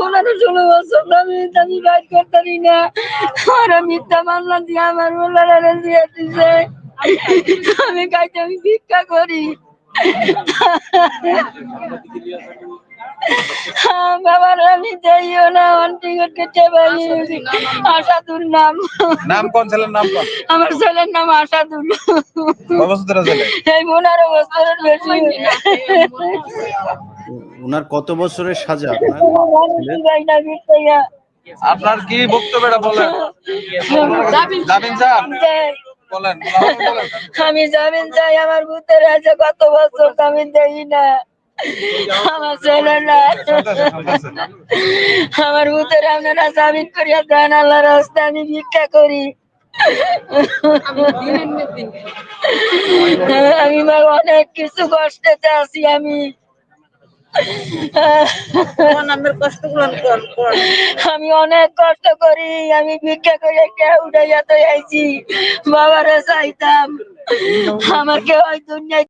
15-16 বছর আমি বাইর করতে পারি না। ওরা মিথ্যা মামলা দিয়ে আমার মোল্লারা দিয়ে দিছে। আমি কাইতে আমি ভিক্ষা করি। বাবার আমি যাইও না টিকিট কেটে পারি। আশাদুল নাম। নাম কোন ছেলের নাম কোন? আমার ছেলের নাম আশাদুল। কত বছর ছেলে? এই 15 বছরের বেশি। ওনার কত বছরের সাজা আপনার ছেলের? আপনার কি বক্তব্যটা বলেন? জামিন চান? বলেন। আমি জামিন চাই। আমার ভূতের আছে কত বছর জামিন দেই না। আমার ছেলে না। আমার ভূতের আপনারা জামিন করিয়া দেন আল্লাহর রাস্তায়। আমি ভিক্ষা করি। আমি অনেক কিছু কষ্টে আছি। আমি আমি অনেক কষ্ট করি। আমি ভিক্ষা করে উঠাইয়া তো আইছি। বাবারা চাইতাম আমার কেউ হয়তো